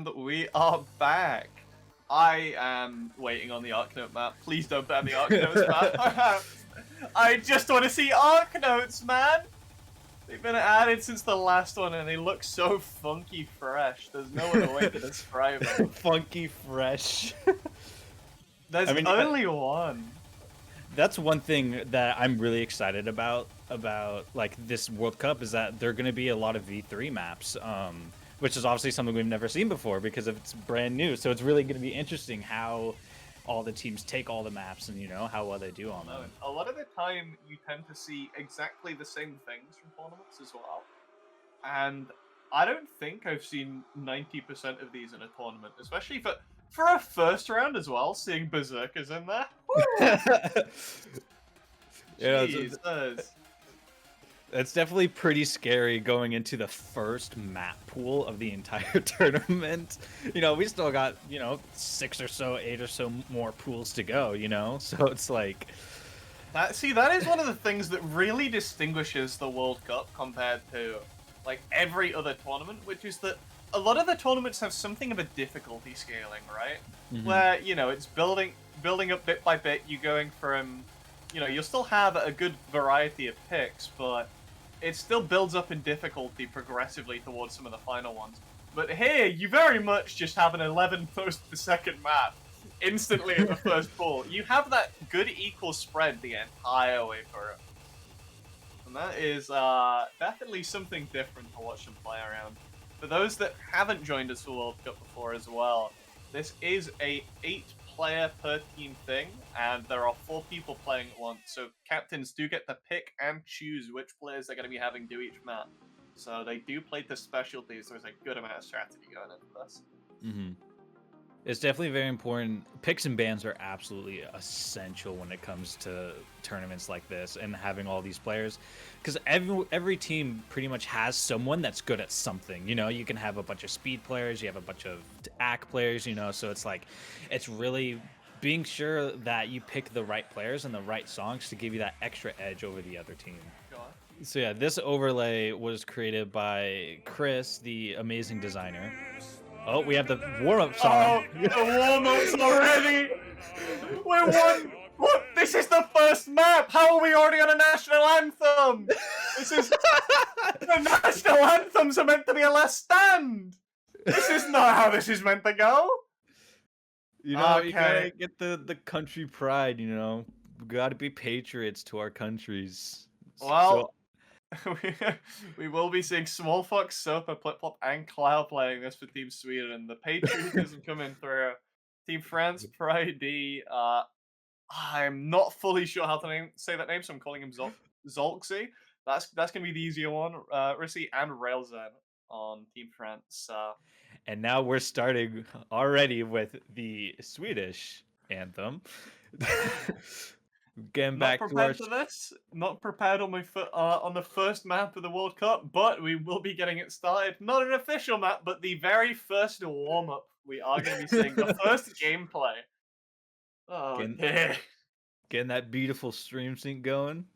And we are back. I am waiting on the Arknote map. Please don't ban the Arknotes map. I just want to see Arknotes, man! They've been added since the last one and they look so funky fresh. There's no other way to describe them. Funky fresh. There's only one. That's one thing that I'm really excited about like this World Cup is that there are going to be a lot of V3 maps, which is obviously something we've never seen before because it's brand new. So it's really going to be interesting how all the teams take all the maps and, you know, how well they do on them. A lot of the time you tend to see exactly the same things from tournaments as well. And I don't think I've seen 90% of these in a tournament, especially for a first round as well, seeing Berserkers in there. Yeah, Jesus. it's definitely pretty scary going into the first map pool of the entire tournament. You know, we still got, you know, 8 or so more pools to go, you know? So it's like... that is one of the things that really distinguishes the World Cup compared to, like, every other tournament, which is that a lot of the tournaments have something of a difficulty scaling, right? Mm-hmm. Where, you know, it's building up bit by bit, you're going from, you know, you'll still have a good variety of picks, but it still builds up in difficulty progressively towards some of the final ones. But here, you very much just have an 11 post per second map instantly in the first pool. You have that good equal spread the entire way through. And that is definitely something different to watch them play around. For those that haven't joined us for World Cup before as well, this is a 8-player per team thing, and there are 4 people playing at once. So captains do get to pick and choose which players they're going to be having do each map. So they do play to specialties. There's a good amount of strategy going into this. Mm-hmm. It's definitely very important. Picks and bans are absolutely essential when it comes to tournaments like this and having all these players, because every team pretty much has someone that's good at something. You know, you can have a bunch of speed players, you have a bunch of AC players, you know, so it's like, it's really being sure that you pick the right players and the right songs to give you that extra edge over the other team. So yeah, this overlay was created by Chris, the amazing designer. Oh, we have the warm-up song. Oh, the warm-up's already! We're one! What? This is the first map! How are we already on a national anthem? This is... the national anthems are meant to be a last stand! This is not how this is meant to go! You know, you gotta get the country pride, you know? We gotta be patriots to our countries. Well... we will be seeing Small Fox, Sopa, Flip Flop, and Cloud playing this for Team Sweden, and the patriotism coming through. Team France, Pride D. I'm not fully sure how to say that name, so I'm calling him Zolxy. That's gonna be the easier one. Rissy and Railzen on Team France. And now we're starting already with the Swedish anthem. Getting back to this. Not prepared on my on the first map of the World Cup, but we will be getting it started. Not an official map, but the very first warm-up. We are going to be seeing the first gameplay. Oh, getting that beautiful stream sync going.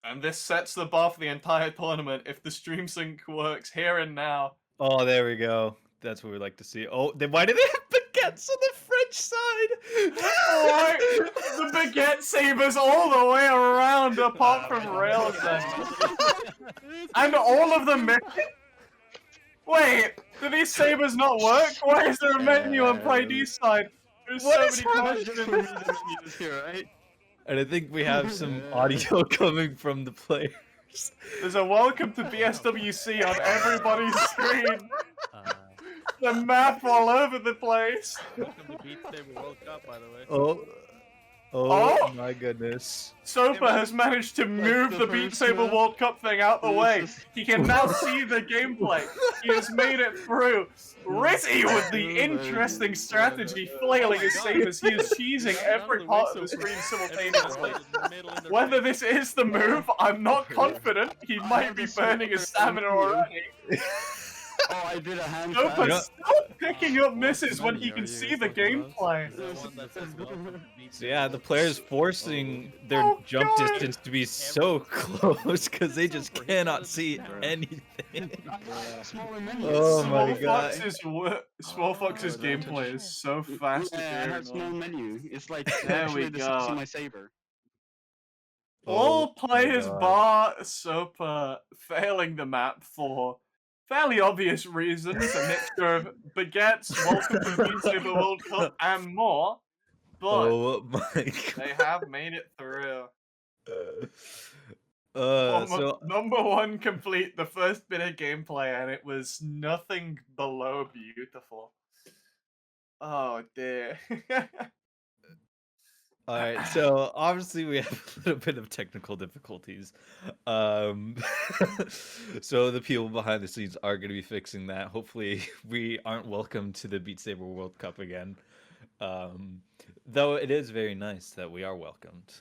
And this sets the bar for the entire tournament if the stream sync works here and now. Oh, there we go. That's what we like to see. Oh, why do they have baguettes on the French side? Right, the baguette sabers all the way around, apart from Railzen. And all of them miss. Wait, do these sabers not work? Why is there a menu on Pride D's side? There's so many questions here, right? And I think we have some audio coming from the players. There's a welcome to BSWC on everybody's screen. The map all over the place. Welcome to Beat Saber World Cup, by the way. Oh my goodness. Sopa has managed to move the Beat Saber World Cup thing out the way. He can now see the gameplay. He has made it through. Rizzy with the interesting strategy, flailing his sabers. He is cheesing every part of the screen simultaneously. Whether this is the move, I'm not confident. He might be burning his stamina already. Oh, I did a hand No, tap. but You know- still picking up misses when menu he are can you see the talking about? gameplay. Is that one that says welcome to Beat So Saber yeah, the World players Cup? forcing their Oh, jump God. distance to be so close because they just Super, he cannot got see it down. anything. Smaller menu. Oh my Small god. Fox's gameplay is so fast Yeah, I to have do. small menu. It's like There actually we the size go. of my saber. All Oh my players God. bar Sopa failing the map for fairly obvious reasons, a mixture of baguettes, welcome to the Beat Saber World Cup, and more. But Oh my they god. have made it through. So Number one complete the first bit of gameplay, and it was nothing below beautiful. Oh dear. all right, so obviously we have a little bit of technical difficulties. Um, so the people behind the scenes are going to be fixing that. Hopefully, we aren't welcome to the Beat Saber World Cup again. Though it is very nice that we are welcomed.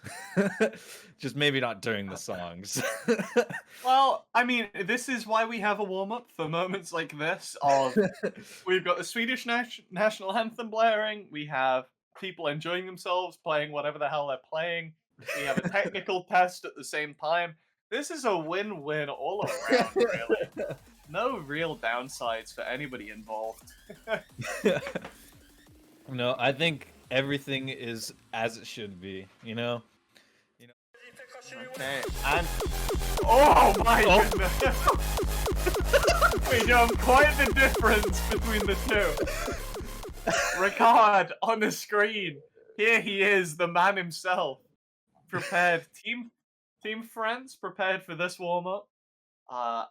Just maybe not during the songs. Well, I mean, this is why we have a warm up for moments like this. Of we've got the Swedish national anthem blaring. We have people enjoying themselves playing whatever the hell they're playing. We have a technical test at the same time. This is a win-win all around, really. No real downsides for anybody involved. No, I think everything is as it should be, you know? Okay, and oh my goodness! We know quite the difference between the two. Ricard on the screen. Here he is, the man himself. Prepared. Team friends prepared for this warm up.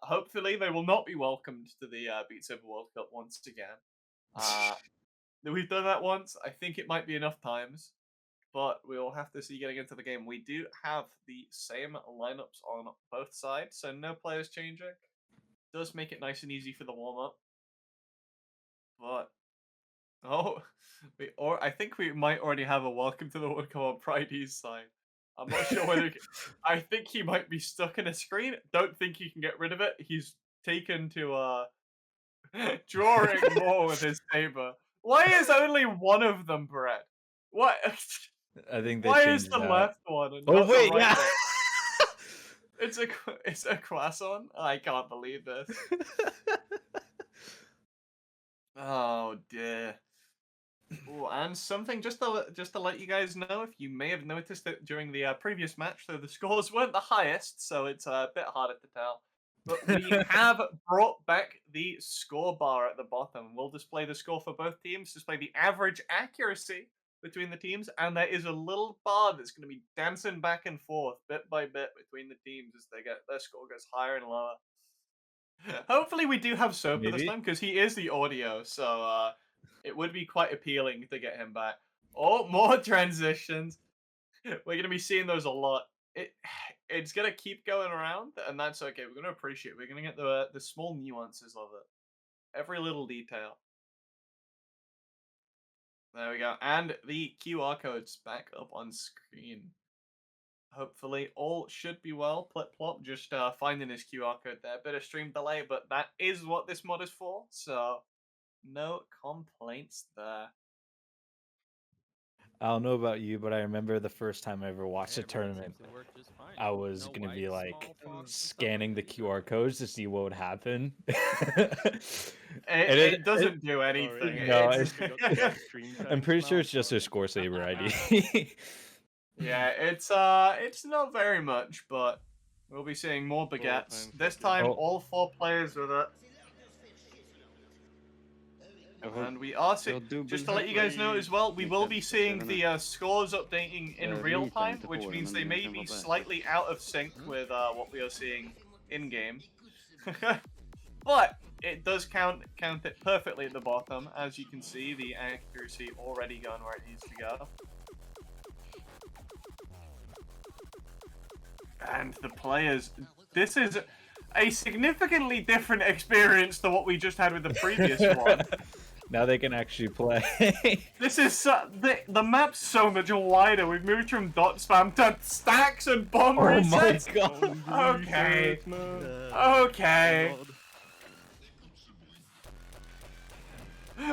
Hopefully they will not be welcomed to the Beat Saber World Cup once again. We've done that once. I think it might be enough times, but we'll have to see getting into the game. We do have the same lineups on both sides, so no players changing. Does make it nice and easy for the warm up, but I think we might already have a welcome to the World Cup on Pride's side. I'm not sure whether I think he might be stuck in a screen. Don't think he can get rid of it. He's taken to drawing more with his saber. Why is only one of them bread? What? I think they Why changed is the that. left one and Oh not wait, the right yeah. one? It's a croissant. I can't believe this. Oh dear. Ooh, and something just to let you guys know, if you may have noticed it during the previous match, though the scores weren't the highest, so it's a bit harder to tell. But we have brought back the score bar at the bottom. We'll display the score for both teams, display the average accuracy between the teams, and there is a little bar that's going to be dancing back and forth bit by bit between the teams as their score goes higher and lower. Hopefully we do have Soper this Maybe. time, because he is the audio, so it would be quite appealing to get him back. Oh, more transitions. We're going to be seeing those a lot. It's going to keep going around, and that's okay. We're going to appreciate it. We're going to get the small nuances of it. Every little detail. There we go. And the QR code's back up on screen. Hopefully, all should be well. Plip-plop, just finding his QR code there. Bit of stream delay, but that is what this mod is for, so no complaints there. I don't know about you, but I remember the first time I ever watched a Yeah, bro, it tournament. seems to work just fine. I was No gonna be white, like small fonts and stuff scanning the like that. QR codes to see what would happen. It doesn't do Oh, anything. really? No, It's I'm pretty sure it's just a score saver ID. yeah, it's not very much, but we'll be seeing more baguettes. This time, all 4 players with it. And we are just to let you guys know as well, we will be seeing the scores updating in real time, which means they may be slightly out of sync with what we are seeing in game. But it does count it perfectly at the bottom. As you can see, the accuracy already gone where it needs to go. And the players, this is a significantly different experience to what we just had with the previous one. Now they can actually play. This is the map's so much wider. We've moved from dot spam to stacks and bomb resets. Oh my god. Okay. Okay.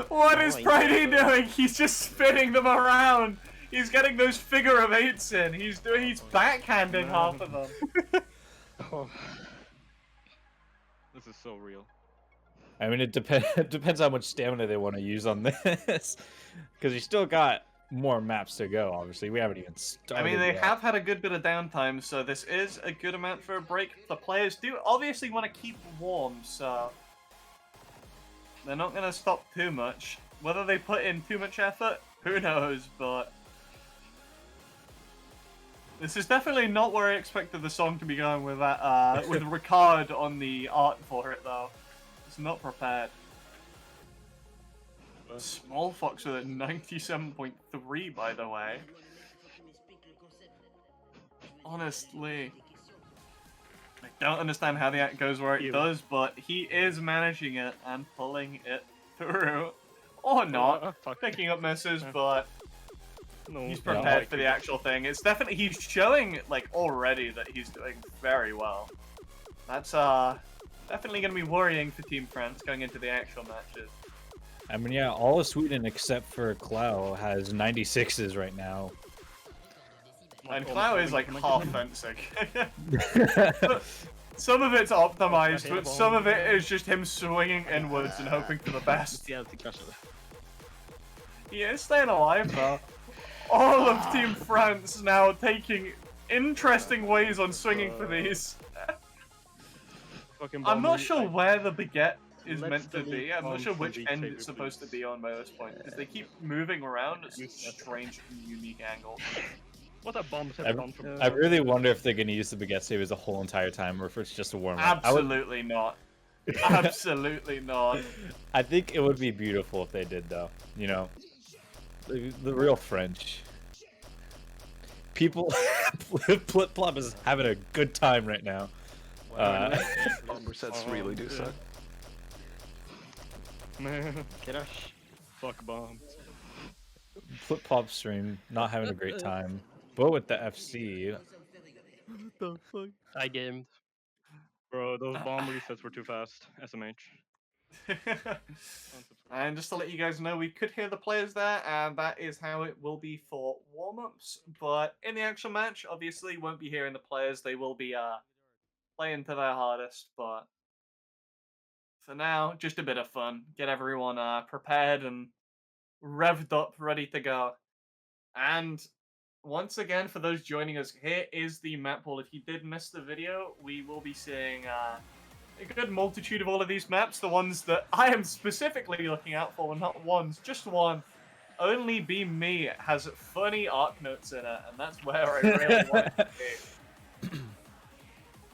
What is Brady doing? He's just spinning them around. He's getting those figure of eights in. He's backhanding half of them. Oh. This is so real. I mean, it depends how much stamina they want to use on this, because you still got more maps to go. Obviously, we haven't even started. I mean, they yet. have had a good bit of downtime, so this is a good amount for a break. The players do obviously want to keep warm, so they're not going to stop too much. Whether they put in too much effort, who knows, but this is definitely not where I expected the song to be going with that, with Ricard on the art for it, though. It's not prepared. Small Fox with a 97.3, by the way. Honestly, I don't understand how the act goes where it does, but he is managing it and pulling it through. Or not. Picking up misses, but he's prepared for the actual thing. It's definitely, he's showing, like, already that he's doing very well. That's, definitely going to be worrying for Team France going into the actual matches. I mean, yeah, all of Sweden except for Clow has 96s right now. And Clow is like half fencing. Some of it's optimized, but some of it is just him swinging inwards and hoping for the best. He is staying alive though. All of Team France now taking interesting ways on swinging for these. I'm not sure where the baguette is meant to be. I'm not sure which end it's supposed to be on by this point, because they keep moving around at such strange and unique angles. What a bomb I really wonder if they're going to use the Baguette Saber the whole entire time, or if it's just a warm-up. Absolutely not. Absolutely not. I think it would be beautiful if they did, though. You know, the real French. People, Flip Plop is having a good time right now. Bomber sets really do suck. Fuck bombs. Flip Plop stream, not having a great time. But with the FC. What the fuck? I gamed. Bro, those bomb resets were too fast. SMH. And just to let you guys know, we could hear the players there, and that is how it will be for warm-ups. But in the actual match, obviously, won't be hearing the players. They will be playing to their hardest, but for now, just a bit of fun. Get everyone prepared and revved up, ready to go. And once again, for those joining us, here is the map pool. If you did miss the video, we will be seeing a good multitude of all of these maps. The ones that I am specifically looking out for, not ones, just one. Only Be Me has funny arc notes in it, and that's where I really want it to be.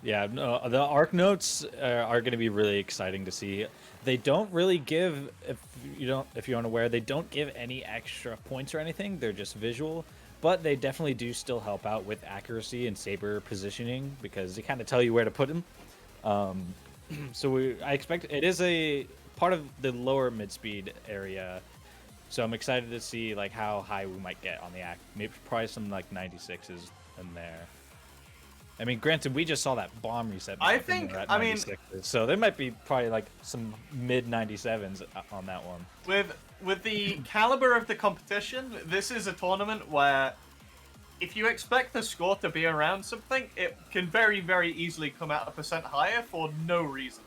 Yeah, no, the arc notes are going to be really exciting to see. They don't really give, if you're unaware, they don't give any extra points or anything. They're just visual, but they definitely do still help out with accuracy and saber positioning, because they kind of tell you where to put them. So I expect it is a part of the lower mid-speed area. So I'm excited to see like how high we might get on the act. Maybe probably some like 96s in there. I mean, granted, we just saw that bomb reset. I think, I mean, so there might be probably like some mid 97s on that one. With the caliber of the competition, this is a tournament where if you expect the score to be around something, it can very, very easily come out a percent higher for no reason.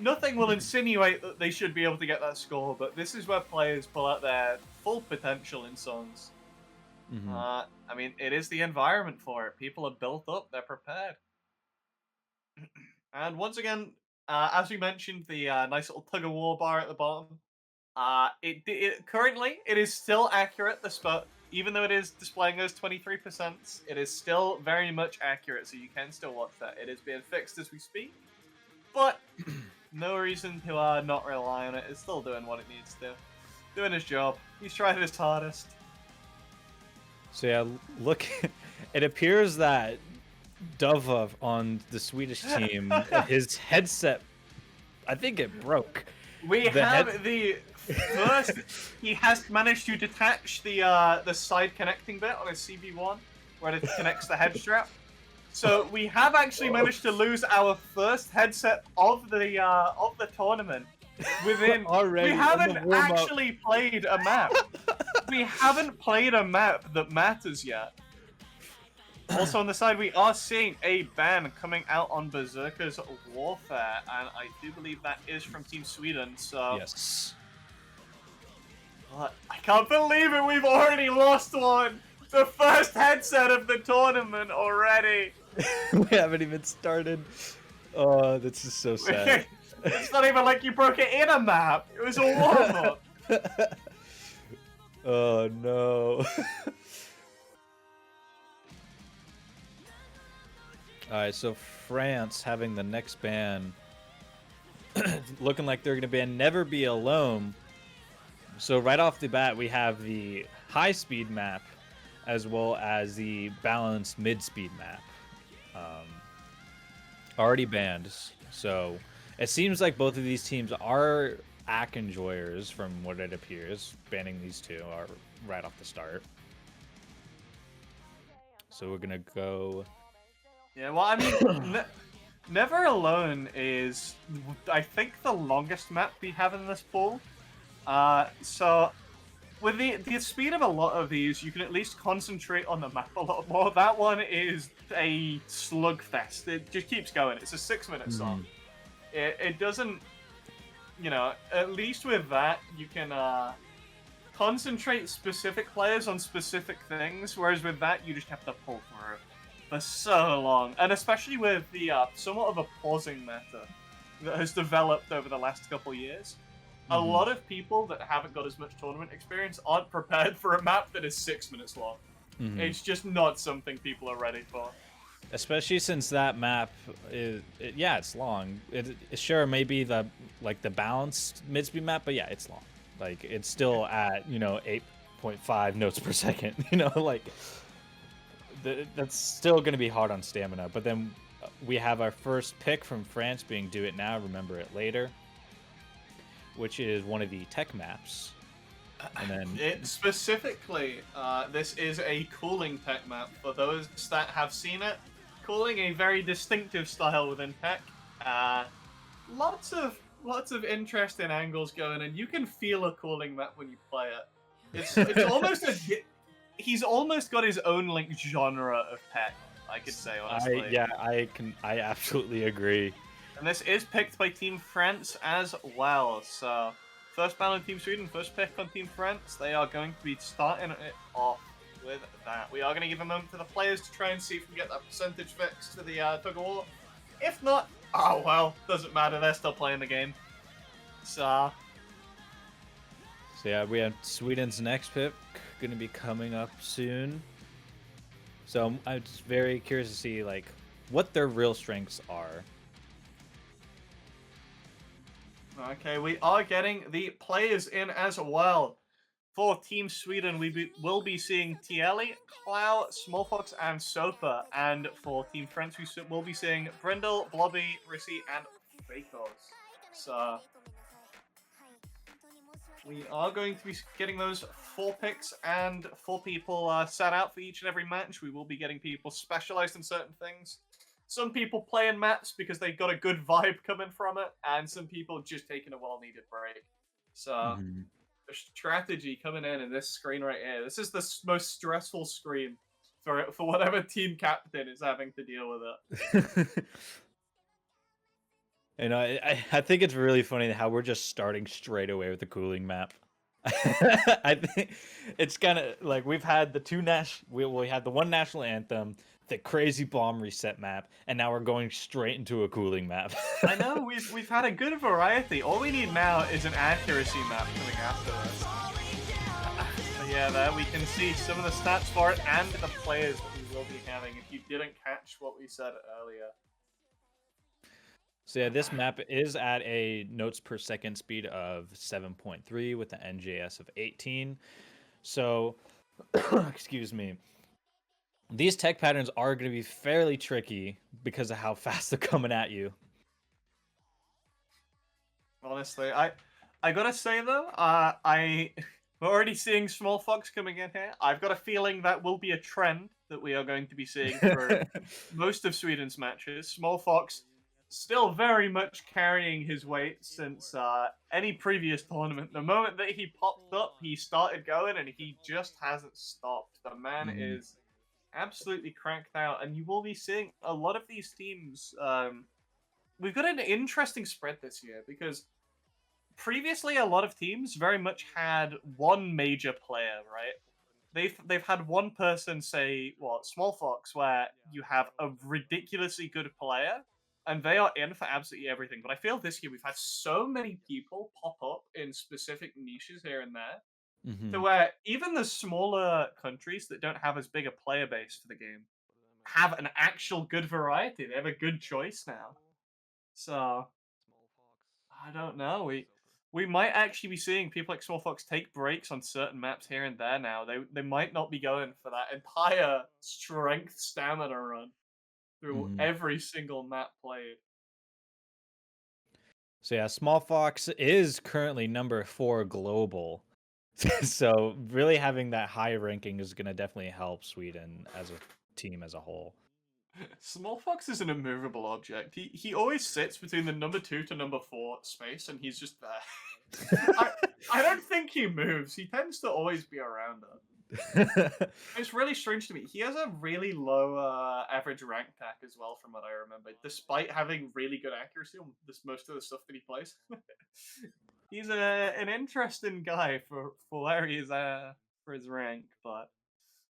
Nothing will insinuate that they should be able to get that score, but this is where players pull out their full potential in songs. Mm-hmm. I mean, it is the environment for it. People are built up, they're prepared. And once again, as we mentioned, the nice little tug-of-war bar at the bottom. Currently, it is still accurate, even though it is displaying those 23%, it is still very much accurate, so you can still watch that. It is being fixed as we speak, but no reason to not rely on it. It's still doing what it needs to. Doing his job. He's trying his hardest. So yeah, look, it appears that Dovov on the Swedish team, his headset, I think it broke. We have the first. He has managed to detach the side connecting bit on his CB1, where it connects the head strap. So we have actually managed to lose our first headset of the tournament. within Already we in the haven't warm-up. actually played a map. We haven't played a map that matters yet. Also on the side, we are seeing a ban coming out on Berserker's Warfare, and I do believe that is from Team Sweden, so... Yes. But I can't believe it, we've already lost one! The first headset of the tournament already! We haven't even started. Oh, this is so sad. It's not even like you broke it in a map, it was a warm-up! Oh no. Alright, so France having the next ban. Looking like they're going to ban Never Be Alone. So right off the bat, we have the high-speed map as well as the balanced mid-speed map. Already banned. So it seems like both of these teams are ACK enjoyers from what it appears. Banning these two are right off the start. So we're going to go... Yeah, well, I mean, Never Alone is, I think, the longest map we have in this pool. So, with the speed of a lot of these, you can at least concentrate on the map a lot more. That one is a slugfest. It just keeps going. It's a 6-minute song. It doesn't, you know, at least with that, you can concentrate specific players on specific things, whereas with that, you just have to pull through for so long. And especially with the somewhat of a pausing meta that has developed over the last couple years, a lot of people that haven't got as much tournament experience aren't prepared for a map that is 6 minutes long. It's just not something people are ready for. Especially since that map is, yeah, it's long. It sure may be the balanced mid-speed map, but yeah, it's long. Like it's still at 8.5 notes per second. Like that's still going to be hard on stamina. But then we have our first pick from France being Do It Now, Remember It Later, which is one of the tech maps. And then Specifically, this is a cooling tech map. For those that have seen it, cooling a very distinctive style within tech. Lots of interesting angles going, and you can feel a cooling map when you play it. It's almost he's almost got his own genre of tech, I could say, honestly. I absolutely agree. And this is picked by Team France as well. So first ban on Team Sweden, first pick on Team France. They are going to be starting it off with that. We are going to give a moment to the players to try and see if we can get that percentage fixed to the tug-of-war. If not, oh well, doesn't matter. They're still playing the game. So yeah, we have Sweden's next pick going to be coming up soon. So I'm just very curious to see what their real strengths are. Okay, we are getting the players in as well. For Team Sweden, we will be seeing Tieli, Clow, Smallfox, and Sopa. And for Team France, we will be seeing Brindle, Blobby, Rissy, and Fakos. So we are going to be getting those 4 picks and 4 people set out for each and every match. We will be getting people specialized in certain things. Some people playing maps because they got a good vibe coming from it, and some people just taking a well-needed break. So the strategy coming in this screen right here. This is the most stressful screen for whatever team captain is having to deal with it. And I think it's really funny how we're just starting straight away with the cooling map. I think it's kind of like we've had the we had the one national anthem, the crazy bomb reset map, and now we're going straight into a cooling map. I know, we've had a good variety. All we need now is an accuracy map coming after this. Yeah, there we can see some of the stats for it and the players that we will be having if you didn't catch what we said earlier. So yeah, this map is at a notes per second speed of 7.3 with the NJS of 18. So, excuse me. These tech patterns are going to be fairly tricky because of how fast they're coming at you. Honestly, I gotta say though, we're already seeing Small Fox coming in here. I've got a feeling that will be a trend that we are going to be seeing for most of Sweden's matches. Small Fox still very much carrying his weight since any previous tournament. The moment that he popped up, he started going, and he just hasn't stopped. The man is absolutely cracked out, and you will be seeing a lot of these teams. We've got an interesting spread this year because previously a lot of teams very much had one major player, right? They've had one person, say, Small Fox, where you have a ridiculously good player and they are in for absolutely everything. But I feel this year we've had so many people pop up in specific niches here and there to where even the smaller countries that don't have as big a player base for the game have an actual good variety. They have a good choice now. So I don't know. We might actually be seeing people like Small Fox take breaks on certain maps here and there now. They might not be going for that entire strength stamina run through every single map played. So yeah, Small Fox is currently number 4 global. So really having that high ranking is going to definitely help Sweden as a team as a whole. Small Fox is an immovable object. He always sits between the number 2 to number 4 space, and he's just there. I don't think he moves. He tends to always be around us. It's really strange to me. He has a really low average rank tag as well, from what I remember, despite having really good accuracy on most of the stuff that he plays. He's an interesting guy for where he is for his rank, but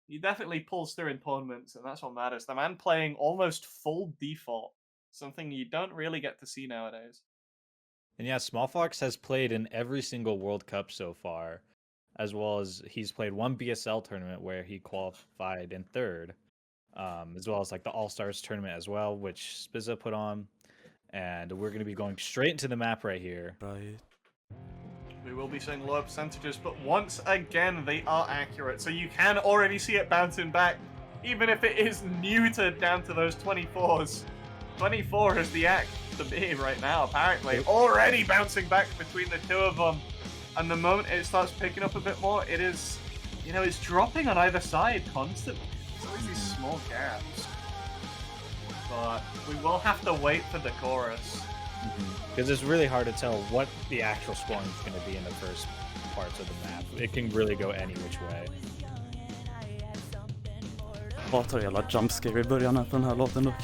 he definitely pulls through in tournaments, and that's what matters. The man playing almost full default, something you don't really get to see nowadays. And yeah, Small Fox has played in every single World Cup so far, as well as he's played one BSL tournament where he qualified in 3rd, as well as like the All-Stars tournament as well, which Spizza put on. And we're going to be going straight into the map right here. Right. We will be seeing lower percentages, but once again, they are accurate. So you can already see it bouncing back, even if it is neutered down to those 24s. 24 is the act to be right now, apparently. Already bouncing back between the two of them. And the moment it starts picking up a bit more, it is, it's dropping on either side constantly. It's always these small gaps. But we will have to wait for the chorus. Because it's really hard to tell what the actual scoring is going to be in the first parts of the map. It can really go any which way. Hatar hela jumpscare i början på den här låten dock.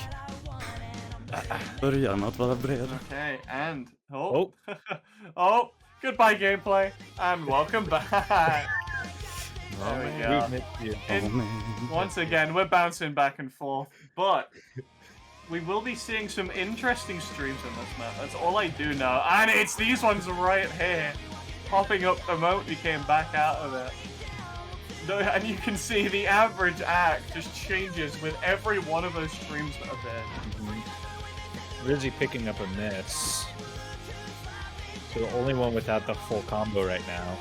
Börjar med att vara bred. Okay, and oh, goodbye gameplay, and welcome back. There we go. Once again, we're bouncing back and forth, but we will be seeing some interesting streams on this map. That's all I do know. And it's these ones right here, popping up the moment we came back out of it. And you can see the average act just changes with every one of those streams that are there. Rizzy picking up a miss. So the only one without the full combo right now.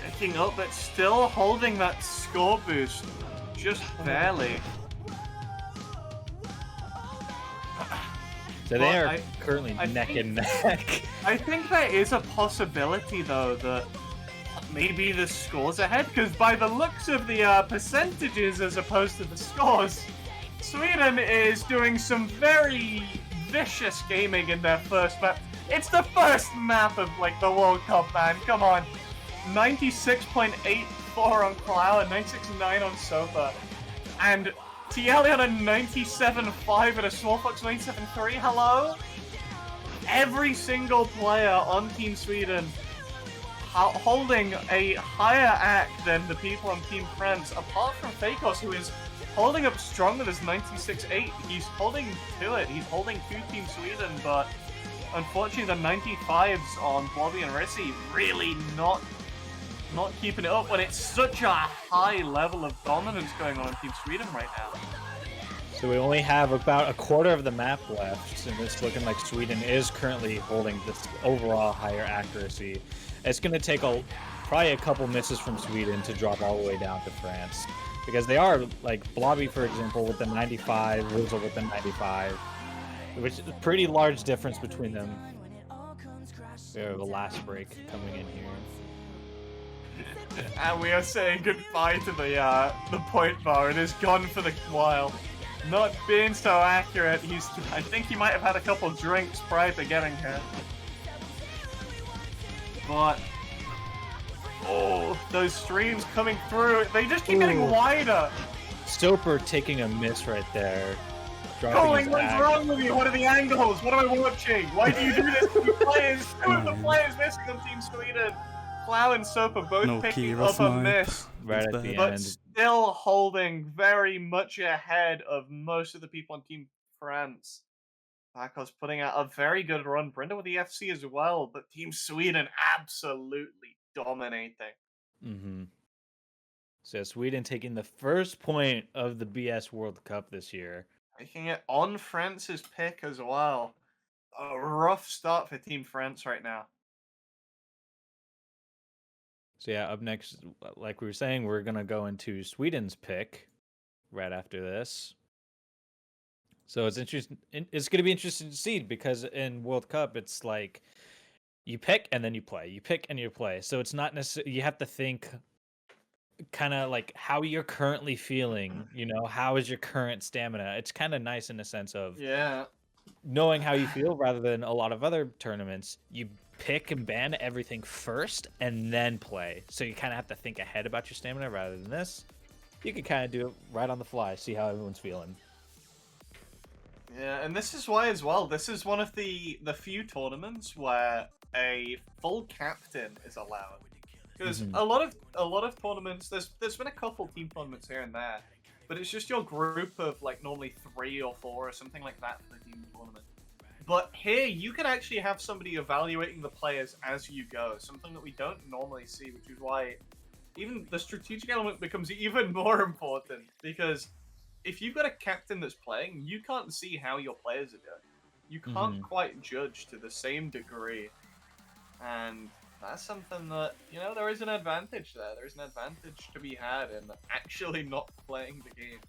Picking up, but still holding that score boost. Just barely. So they are currently neck and neck. I think there is a possibility, though, that maybe the score's ahead, because by the looks of the percentages as opposed to the scores, Sweden is doing some very vicious gaming in their first map. It's the first map of, the World Cup, man. Come on. 96.84 on Cloud, 96.9 on Sofa. And TL on a 97.5 and a Small Fox 97.3. Hello? Every single player on Team Sweden holding a higher act than the people on Team France, apart from Fakos, who is holding up strong with his 96.8. He's holding to it. He's holding to Team Sweden, but unfortunately the 95s on Blobby and Rissi really not keeping it up when it's such a high level of dominance going on in Team Sweden right now. So we only have about a quarter of the map left, and it's looking like Sweden is currently holding this overall higher accuracy. It's going to take probably a couple misses from Sweden to drop all the way down to France. Because they are, Blobby, for example, with the 95, Rizzle with the 95, which is a pretty large difference between them. We have a last break coming in here. And we are saying goodbye to the point bar. It is gone for the while. not being so accurate. I think he might have had a couple drinks prior to getting here. But oh, those streams coming through, they just keep getting wider. Soper taking a miss right there. Going, what's wrong with you? What are the angles? What am I watching? Why do you do this to the players? Two of the players missing on Team Sweden. Clow and Soper both No picking Kira up a snipe. miss, right It's at the bad. but end. still holding very much ahead of most of the people on Team France. Paco's putting out a very good run. Brenda with the FC as well, but Team Sweden absolutely dominating. Mm-hmm. So Sweden taking the first point of the BS World Cup this year. Making it on France's pick as well. A rough start for Team France right now. So yeah, up next, like we were saying, we're gonna go into Sweden's pick right after this. So it's interesting. It's gonna be interesting to see because in World Cup, it's like you pick and then you play. You pick and you play. So it's not necessarily you have to think kind of like how you're currently feeling. You know, how is your current stamina? It's kind of nice in the sense of Yeah. knowing how you feel rather than a lot of other tournaments. You pick and ban everything first and then play. So you kind of have to think ahead about your stamina rather than this. You can kind of do it right on the fly, see how everyone's feeling. Yeah, and this is why as well. This is one of the few tournaments where a full captain is allowed. Because a lot of tournaments, there's been a couple team tournaments here and there, but it's just your group of like normally 3 or 4 or something like that for the team tournament. But here you can actually have somebody evaluating the players as you go, something that we don't normally see, which is why even the strategic element becomes even more important. Because if you've got a captain that's playing, you can't see how your players are doing. You can't quite judge to the same degree. And that's something that, you know, there is an advantage there. There's an advantage to be had in actually not playing the game.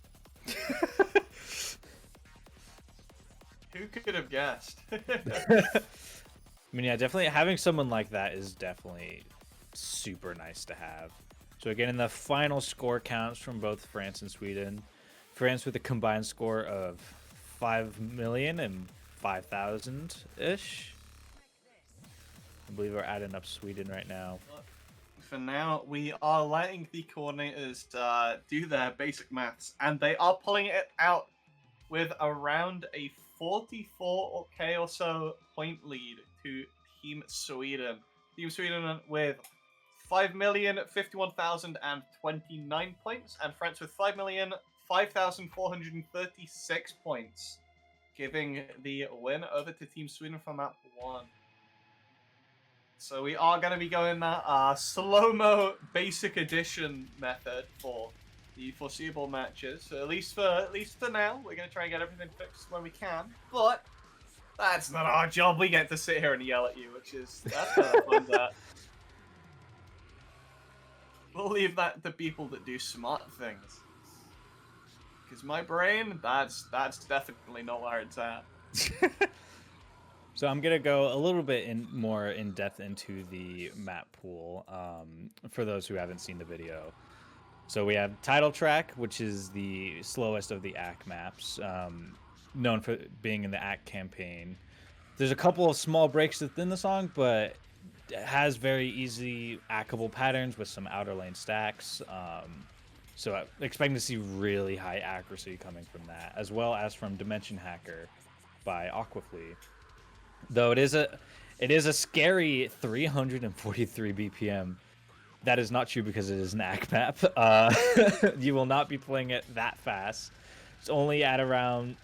Who could have guessed? I mean, yeah, definitely having someone like that is definitely super nice to have. So again, in the final score counts from both France and Sweden, France with a combined score of 5 million and 5,000-ish. I believe we're adding up Sweden right now. For now, we are letting the coordinators do their basic maths, and they are pulling it out with around a 44k or so point lead to Team Sweden. Team Sweden with 5,051,029 points, and France with 5,005,436 points, giving the win over to Team Sweden for map 1. So we are going to be going that slow-mo basic edition method for the foreseeable matches. So at least for now, we're going to try and get everything fixed when we can. But that's not our job. We get to sit here and yell at you, that's kind of fun. That we'll leave that to people that do smart things. Because my brain, that's definitely not where it's at. So I'm gonna go a little bit more in depth into the map pool for those who haven't seen the video. So we have title track, which is the slowest of the ACK maps, known for being in the ACK campaign. There's a couple of small breaks within the song, but it has very easy ACKable patterns with some outer lane stacks. So I'm expecting to see really high accuracy coming from that, as well as from Dimension Hacker by Aquafleet. Though it is a scary 343 BPM. That is not true because it is an ACK map. You will not be playing it that fast. It's only at around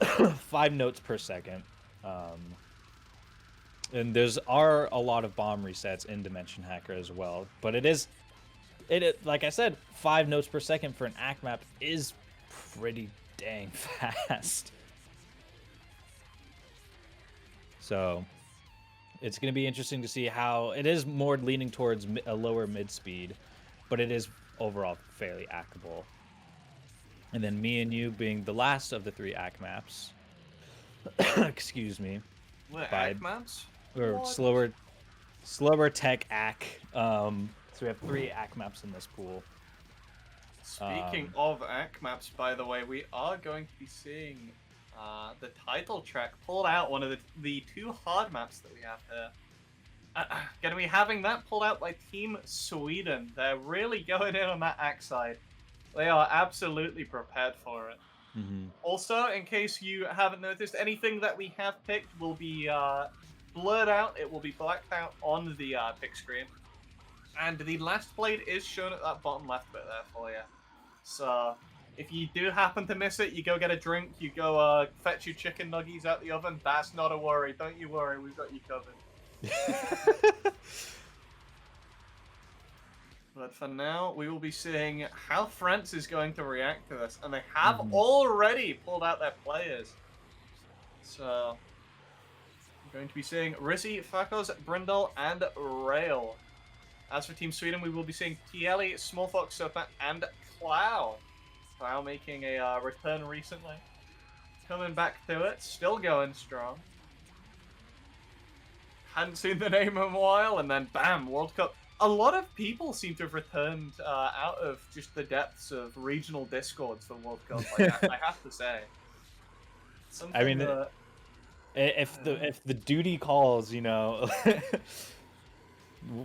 5 notes per second. And there's a lot of bomb resets in Dimension Hacker as well. But it like I said, 5 notes per second for an ACK map is pretty dang fast. So it's going to be interesting to see how it is more leaning towards a lower mid speed, but it is overall fairly ACKable. And then me and you being the last of the 3 ACK maps. Excuse me. What, ACK maps? Or What? slower tech ACK. So we have 3 ACK maps in this pool. Speaking of ACK maps, by the way, we are going to be seeing the title track pulled out, one of the 2 hard maps that we have here. Going to be having that pulled out by Team Sweden. They're really going in on that ACK side. They are absolutely prepared for it. Also, in case you haven't noticed, anything that we have picked will be blurred out. It will be blacked out on the pick screen. And the last blade is shown at that bottom left bit there for you. So, if you do happen to miss it, you go get a drink, you go fetch your chicken nuggies out the oven. That's not a worry. Don't you worry, we've got you covered. But for now, we will be seeing how France is going to react to this. And they have already pulled out their players. So, we're going to be seeing Rissi, Fakos, Brindle, and Rail. As for Team Sweden, we will be seeing Tieli, Smallfox, Sopa, and Clow. Clow making a return recently. Coming back to it, still going strong. Hadn't seen the name in a while, and then bam, World Cup. A lot of people seem to have returned out of just the depths of regional discords for World Cup. Like, I have to say. Something I mean, if the duty calls, you know,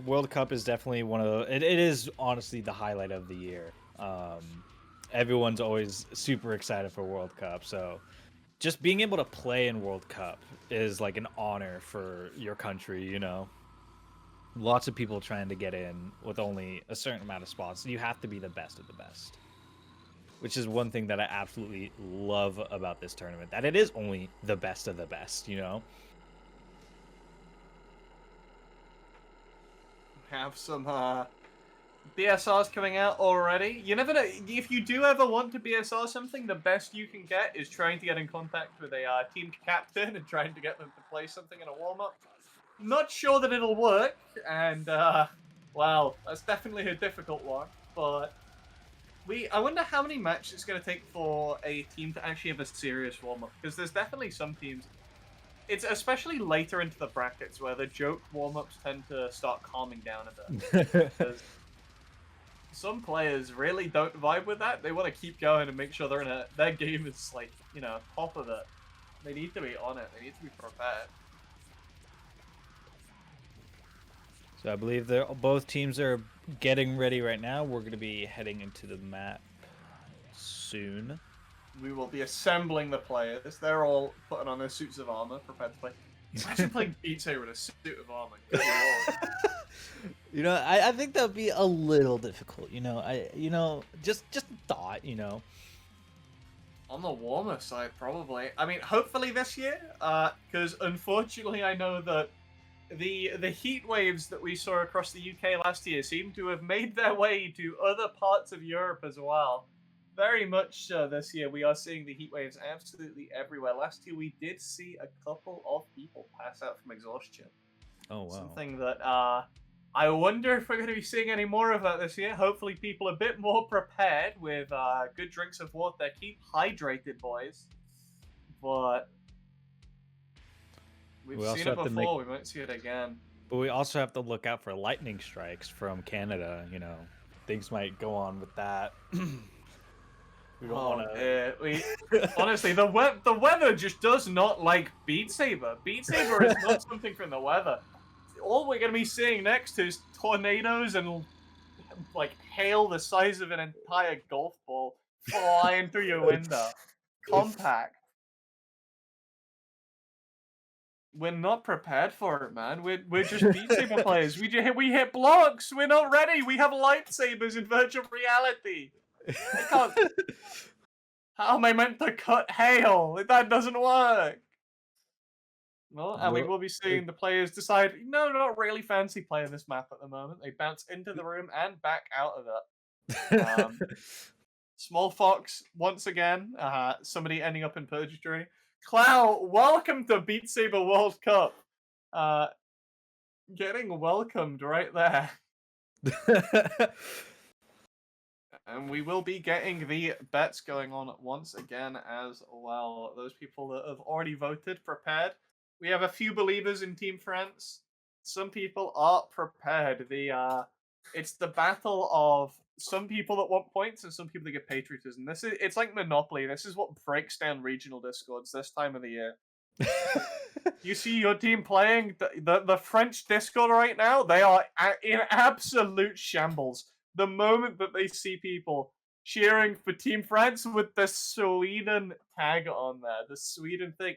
World Cup is definitely one of the. It is honestly the highlight of the year. Everyone's always super excited for World Cup, so just being able to play in World Cup is like an honor for your country, you know. Lots of people trying to get in with only a certain amount of spots. You have to be the best of the best, which is one thing that I absolutely love about this tournament, that it is only the best of the best, you know. Have some BSRs coming out already. You never know. If you do ever want to BSR something, the best you can get is trying to get in contact with a team captain and trying to get them to play something in a warm-up. Not sure that it'll work, and wow, that's definitely a difficult one. But I wonder how many matches it's going to take for a team to actually have a serious warm-up, because there's definitely some teams. It's especially later into the brackets where the joke warm-ups tend to start calming down a bit. Because some players really don't vibe with that. They want to keep going and make sure they're in their game is like, you know, top of it. They need to be on it. They need to be prepared. So I believe both teams are getting ready right now. We're going to be heading into the map soon. We will be assembling the players. They're all putting on their suits of armor, prepared to play. Imagine playing Beat Saber with a suit of armor. Good lord. You know, I think that would be a little difficult. You know, just a thought. You know, on the warmer side, probably. I mean, hopefully this year, because unfortunately, I know that the heat waves that we saw across the UK last year seem to have made their way to other parts of Europe as well. Very much so this year, we are seeing the heat waves absolutely everywhere. Last year, we did see a couple of people pass out from exhaustion. Oh, wow. Something that I wonder if we're going to be seeing any more of that this year. Hopefully, people a bit more prepared with good drinks of water. Keep hydrated, boys. But we've seen it before. We might see it again. But we also have to look out for lightning strikes from Canada. You know, things might go on with that. We don't want to. Honestly, the weather just does not like Beat Saber. Beat Saber is not something from the weather. All we're going to be seeing next is tornadoes and like hail the size of an entire golf ball flying through your window. Compact. We're not prepared for it, man. We're just Beat Saber players. We hit blocks. We're not ready. We have lightsabers in virtual reality. I can't. How am I meant to cut hail? That doesn't work. Well, and we will be seeing the players decide, no, not really fancy playing this map at the moment. They bounce into the room and back out of it. Small Fox, once again, somebody ending up in Purgatory. Clow, welcome to Beat Saber World Cup. Getting welcomed right there. And we will be getting the bets going on once again as well. Those people that have already voted, prepared. We have a few believers in Team France. Some people are prepared. It's the battle of some people that want points and some people that get patriotism. It's like Monopoly. This is what breaks down regional discords this time of the year. You see your team playing the French Discord right now, they are in absolute shambles. The moment that they see people cheering for Team France with the Sweden tag on there, the Sweden thing,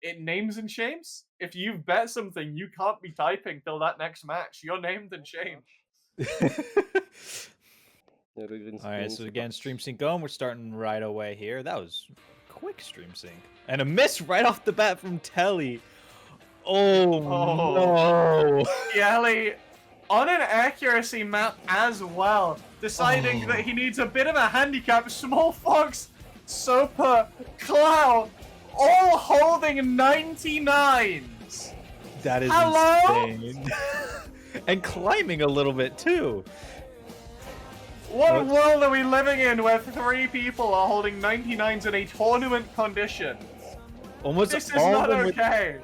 it names and shames. If you've bet something, you can't be typing till that next match. You're named and shamed. Alright, so again, stream sync on. We're starting right away here. That was quick stream sync. And a miss right off the bat from Telly. Oh no! Kelly on an accuracy map as well, deciding that he needs a bit of a handicap. Small Fox, Soper, Clow, all holding 99s. That is insane. And climbing a little bit too. What world are we living in where 3 people are holding 99s in a tournament condition? Almost This is all not of them okay.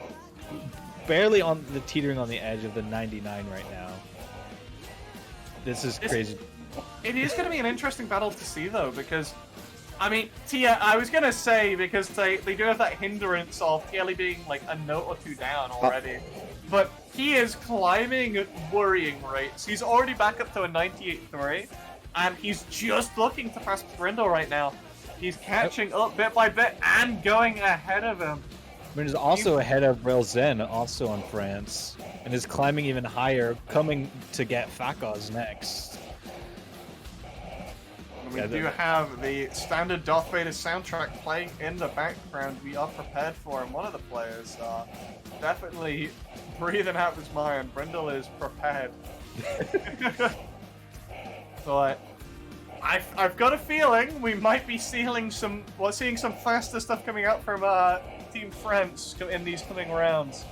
barely on the teetering on the edge of the 99 right now. This is crazy. It is going to be an interesting battle to see, though, because, I mean, Tia, I was going to say, because they do have that hindrance of Kelly being, like, a note or 2 down already. But he is climbing at worrying rates. He's already back up to a 98.3, and he's just looking to pass Brindle right now. He's catching up bit by bit and going ahead of him. But he's also ahead of Relzen, also on France, and is climbing even higher, coming to get Fakos next. We do have the standard Darth Vader soundtrack playing in the background. We are prepared for him. One of the players definitely breathing out his mind. Brindle is prepared. But I've got a feeling we might be seeing some faster stuff coming out from Team France in these coming rounds,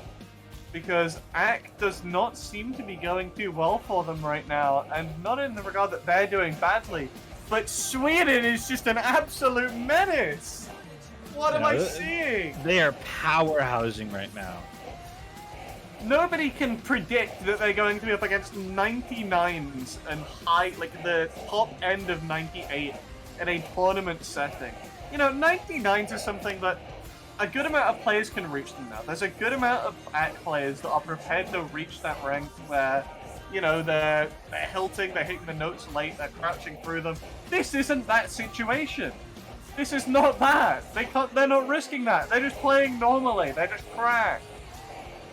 because AC does not seem to be going too well for them right now, and not in the regard that they're doing badly, but Sweden is just an absolute menace. What am I seeing? They are powerhousing right now. Nobody can predict that they're going to be up against 99s and high, like the top end of 98 in a tournament setting. You know, 99s is something that a good amount of players can reach them now. There's a good amount of players that are prepared to reach that rank where, you know, they're hilting, they're hitting the notes late, they're crouching through them. This isn't that situation. This is not that. They're not risking that. They're just playing normally. They're just cracked.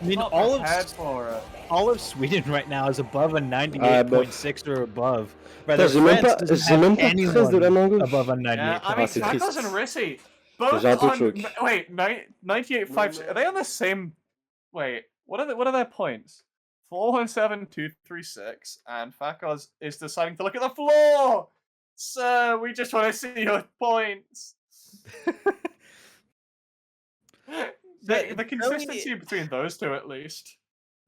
I mean, all of Sweden right now is above a 98.6 or above. Rather, France doesn't have anyone above a 98. Yeah, I mean, Fakos and Rissy, both on... Wait, 98.5... Are they on the same... Wait, what are their points? 417,236, and Fakos is deciding to look at the floor! Sir, we just want to see your points. The consistency between those two, at least.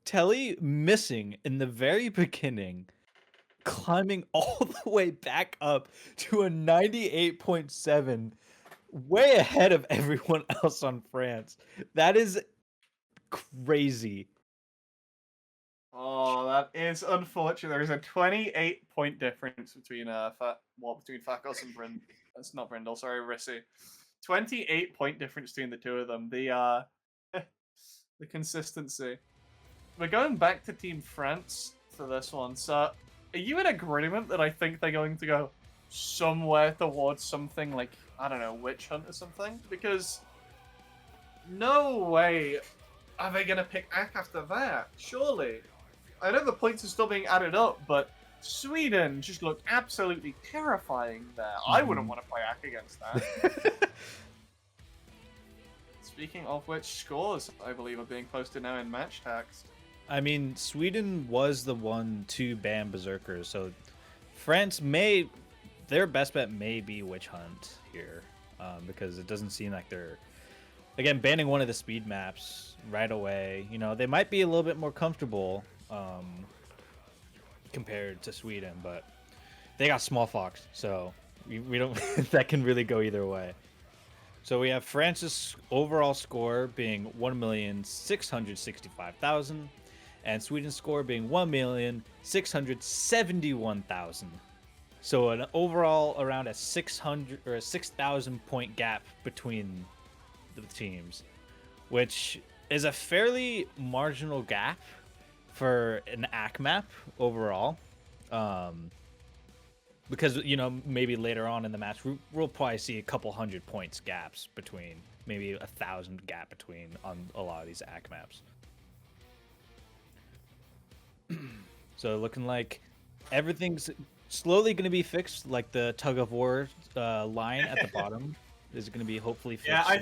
Telly missing in the very beginning, climbing all the way back up to a 98.7, way ahead of everyone else on France. That is crazy. Oh, that is unfortunate. There is a 28-point difference between Fakos and Brindle. That's not Brindle, sorry, Rissy. 28-point difference between the two of them. The consistency. We're going back to Team France for this one. So, are you in agreement that I think they're going to go somewhere towards something like, I don't know, Witch Hunt or something? Because no way are they going to pick AC after that, surely. I know the points are still being added up, but Sweden just looked absolutely terrifying there. I wouldn't want to play AC against that. Speaking of which, scores, I believe, are being posted now in match text. I mean, Sweden was the one to ban Berserkers, so France their best bet may be Witch Hunt here, because it doesn't seem like they're, again, banning one of the speed maps right away. You know, they might be a little bit more comfortable compared to Sweden, but they got Small Fox, so we don't that can really go either way. So we have France's overall score being 1,665,000, and Sweden's score being 1,671,000. So an overall around a 600 or a 6,000 point gap between the teams, which is a fairly marginal gap for an ACK map overall. Because, you know, maybe later on in the match, we'll probably see a couple hundred points gaps between, maybe 1,000 gap between on a lot of these ACK maps. So looking like everything's slowly going to be fixed, like the tug of war line at the bottom is going to be hopefully fixed. Yeah, I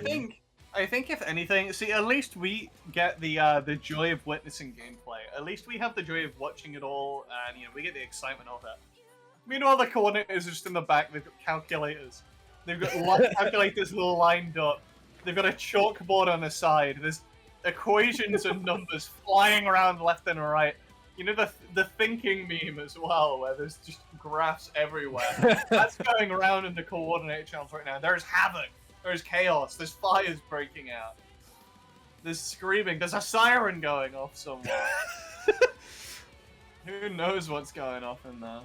think if anything, see, at least we get the joy of witnessing gameplay. At least we have the joy of watching it all, and you know we get the excitement of it. Meanwhile, the coordinators are just in the back. They've got calculators. They've got calculators lined up. They've got a chalkboard on the side. There's equations and numbers flying around left and right. You know the thinking meme as well, where there's just graphs everywhere. That's going around in the coordinate channels right now. There's havoc. There's chaos. There's fires breaking out. There's screaming. There's a siren going off somewhere. Who knows what's going off in there?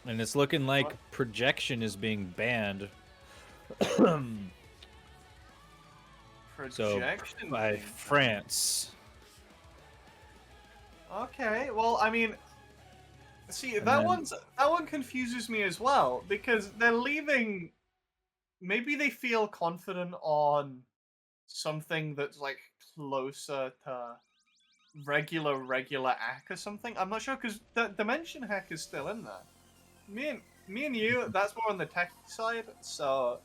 And it's looking like projection is being banned. Projection by being France. Okay, well, I mean, see, And that then- one confuses me as well, because they're leaving. Maybe they feel confident on something that's like closer to regular hack or something. I'm not sure, because the dimension hack is still in there. Me and you, that's more on the tech side, so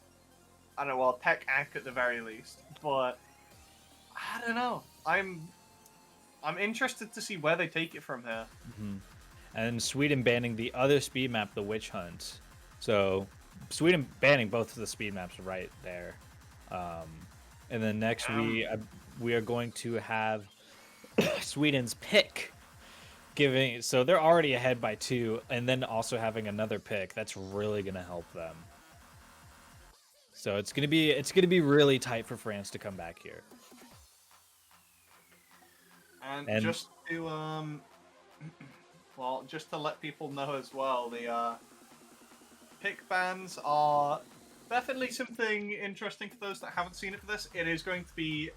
I don't know, well, tech hack at the very least. But I don't know. I'm interested to see where they take it from here. Mm-hmm. And Sweden banning the other speed map, the Witch Hunt. So Sweden banning both of the speed maps right there. And then next we are going to have Sweden's pick giving. So they're already ahead by 2, and then also having another pick. That's really gonna help them. So it's gonna be really tight for France to come back here. And just to well, just to let people know as well, the pick bans are definitely something interesting for those that haven't seen it for this. It is going to be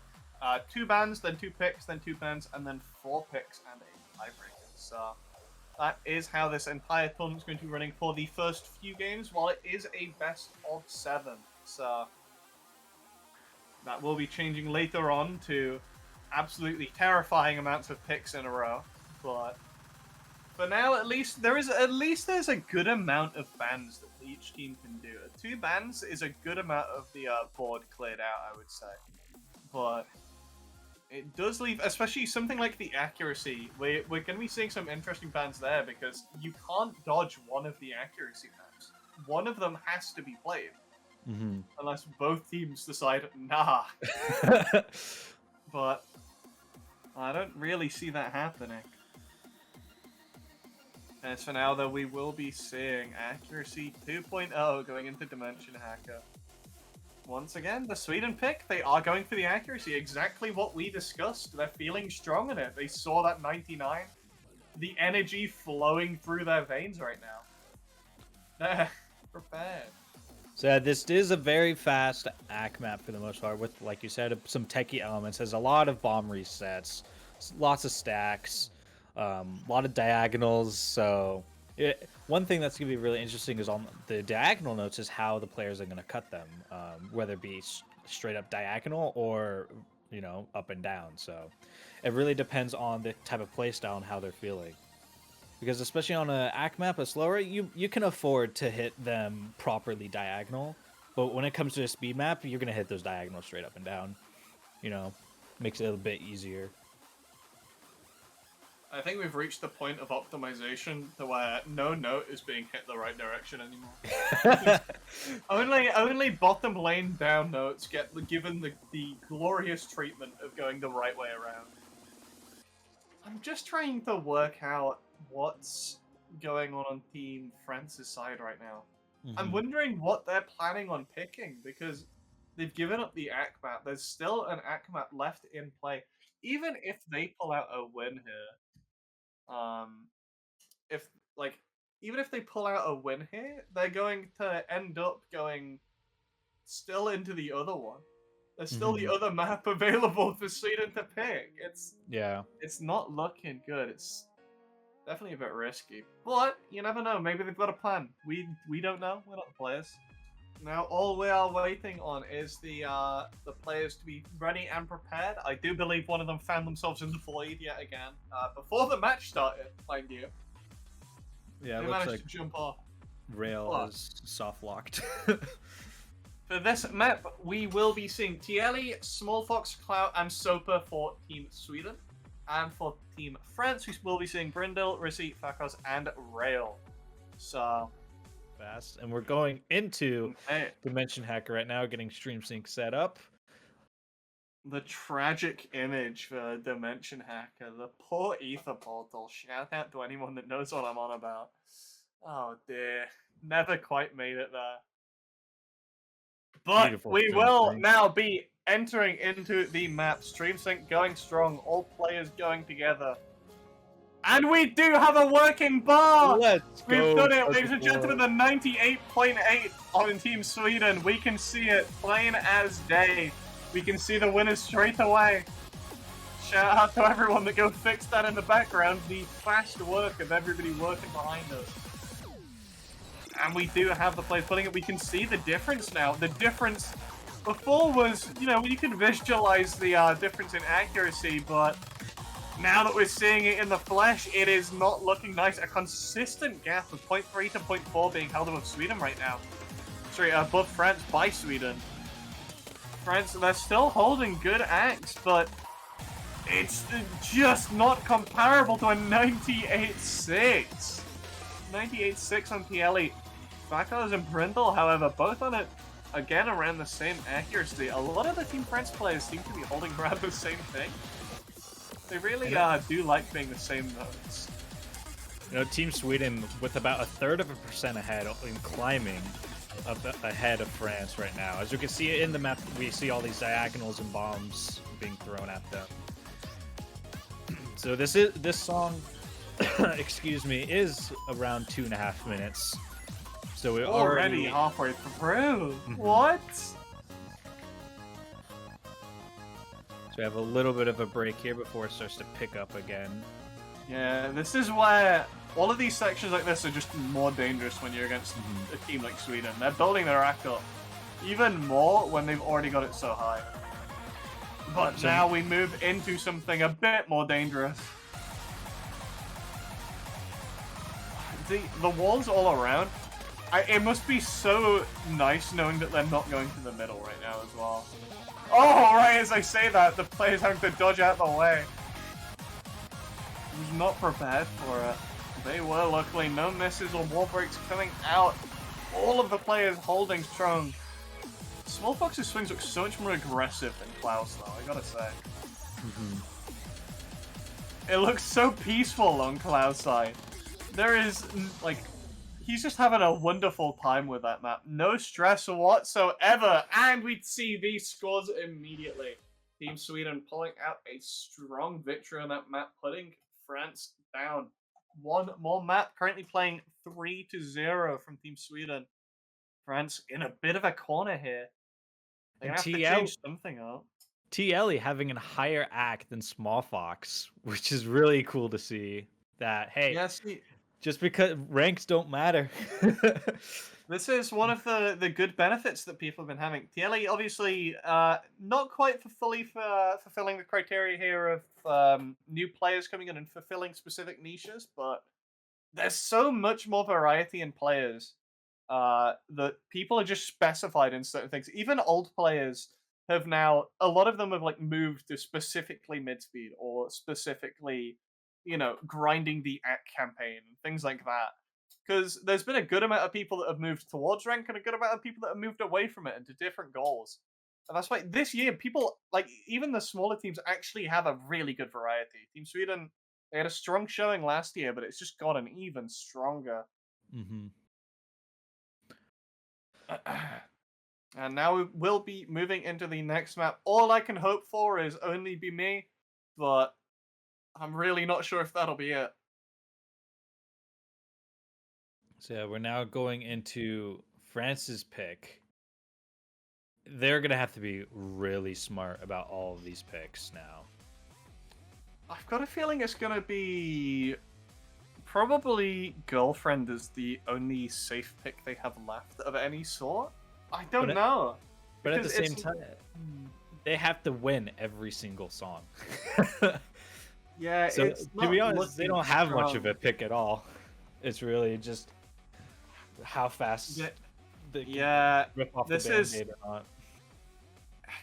2 bans, then 2 picks, then 2 bans, and then 4 picks and a tiebreaker. So that is how this entire tournament is going to be running for the first few games, while it is a best of 7. So that will be changing later on to absolutely terrifying amounts of picks in a row. But for now, at least there's a good amount of bans that each team can do. 2 bans is a good amount of the board cleared out, I would say. But it does leave, especially something like the accuracy. We're going to be seeing some interesting bans there, because you can't dodge one of the accuracy maps. One of them has to be played. Mm-hmm. Unless both teams decide, nah. But I don't really see that happening. As for now, though, we will be seeing Accuracy 2.0 going into Dimension Hacker. Once again, the Sweden pick, they are going for the accuracy, exactly what we discussed. They're feeling strong in it. They saw that 99. The energy flowing through their veins right now. They're prepared. So this is a very fast ACK map for the most part, with, like you said, some techie elements. There's a lot of bomb resets, lots of stacks, a lot of diagonals. So one thing that's going to be really interesting is on the diagonal notes is how the players are going to cut them, whether it be straight up diagonal or, you know, up and down. So it really depends on the type of playstyle and how they're feeling. Because especially on an ACK map, a slower, you can afford to hit them properly diagonal. But when it comes to a speed map, you're going to hit those diagonals straight up and down. You know, makes it a bit easier. I think we've reached the point of optimization to where no note is being hit the right direction anymore. only bottom lane down notes get given the glorious treatment of going the right way around. I'm just trying to work out what's going on Team France's side right now. Mm-hmm. I'm wondering what they're planning on picking, because they've given up the ACK map. There's still an ACK map left in play. Even if they pull out a win here, if, like, even if they pull out a win here, they're going to end up going still into the other one. There's still the other map available for Sweden to pick. It's not looking good. It's definitely a bit risky, but you never know. Maybe they've got a plan. We don't know. We're not the players. Now all we are waiting on is the players to be ready and prepared. I do believe one of them found themselves in the void yet again before the match started, mind you. Yeah, it They looks managed like to jump off. Rail is soft locked. For this map, we will be seeing Tieli, Small Fox, Cloud, and Soper for Team Sweden. And for Team France, we will be seeing Brindle, Rissy, Fakos, and Rail. So... fast. And we're going into Dimension Hacker right now, getting Stream Sync set up. The tragic image for Dimension Hacker. The poor Ether Portal. Shout out to anyone that knows what I'm on about. Oh dear. Never quite made it there. But Beautiful we stream will sync. now be entering into the map. Stream Sync going strong. All players going together. And we do have a working bar! Let's We've go. done it, ladies and gentlemen, the 98.8 on Team Sweden. We can see it plain as day. We can see the winners straight away. Shout out to everyone that go fix that in the background. The fast work of everybody working behind us. And we do have the players putting it. We can see the difference now. The difference before was, you know, you can visualize the difference in accuracy, but now that we're seeing it in the flesh, it is not looking nice. A consistent gap of 0.3 to 0.4 being held above Sweden right now. Sorry, above France by Sweden. France, they're still holding good acts, but it's just not comparable to a 98.6. 98.6 on PLE. Fakos and Brindle, however, both on it, again, around the same accuracy. A lot of the Team France players seem to be holding around the same thing. They really do like being the same notes. You know, Team Sweden with about 1/3% ahead in climbing ahead of France right now. As you can see in the map, we see all these diagonals and bombs being thrown at them. So this song, excuse me, is around 2.5 minutes. So we're already halfway through. What? So we have a little bit of a break here before it starts to pick up again. Yeah, this is where all of these sections like this are just more dangerous when you're against a team like Sweden. They're building their rack up even more when they've already got it so high. But now we move into something a bit more dangerous. The walls all around. It must be so nice knowing that they're not going to the middle right now as well. Oh, right as I say that, the player's having to dodge out the way. He was not prepared for it. They were, luckily. No misses or wall breaks coming out. All of the players holding strong. Small Fox's swings look so much more aggressive than Klaus, though, I gotta say. It looks so peaceful on Klaus' side. There is, like, he's just having a wonderful time with that map. No stress whatsoever. And we see these scores immediately. Team Sweden pulling out a strong victory on that map, putting France down. One more map, currently playing 3-0 from Team Sweden. France in a bit of a corner here. They're going to have to change something up. TLE having a higher act than Small Fox, which is really cool to see. That, hey, yes, just because ranks don't matter. This is one of the good benefits that people have been having. TLE obviously not quite fulfilling the criteria here of new players coming in and fulfilling specific niches, but there's so much more variety in players that people are just specified in certain things. Even old players have now, a lot of them have like moved to specifically mid-speed or specifically, you know, grinding the act campaign and things like that. Because there's been a good amount of people that have moved towards rank and a good amount of people that have moved away from it into different goals. And that's why this year, people, like, even the smaller teams actually have a really good variety. Team Sweden, they had a strong showing last year, but it's just gotten even stronger. And now we will be moving into the next map. All I can hope for is only be me, but I'm really not sure if that'll be it. So yeah, we're now going into France's pick. They're gonna have to be really smart about all of these picks now. I've got a feeling it's gonna be probably Girlfriend is the only safe pick they have left of any sort. I don't know. But at the Because same it's- time, they have to win every single song. Yeah, So it's to not be honest, they looking don't have much strong. of a pick at all. It's really just how fast Yeah, they can yeah, rip off this the is Band-Aid or not.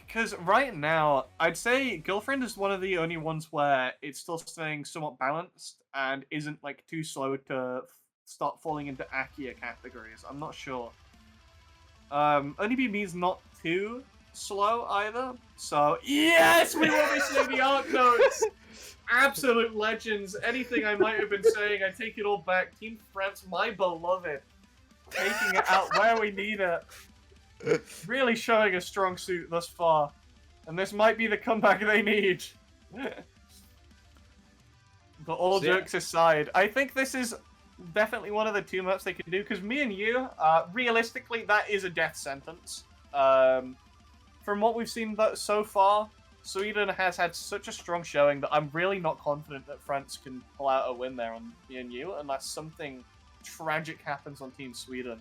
because right now I'd say Girlfriend is one of the only ones where it's still staying somewhat balanced and isn't like too slow to start falling into Akia categories. I'm not sure. Only Be Me's not too slow either. So yes, we will be seeing the art notes. Absolute legends. Anything I might have been saying, I take it all back. Team France, my beloved, taking it out where we need it. Really showing a strong suit thus far, and this might be the comeback they need. But all So, yeah. jokes aside, I think this is definitely one of the two maps they can do, because me and you, realistically, that is a death sentence. From what we've seen so far, Sweden has had such a strong showing that I'm really not confident that France can pull out a win there on me and you, unless something tragic happens on Team Sweden.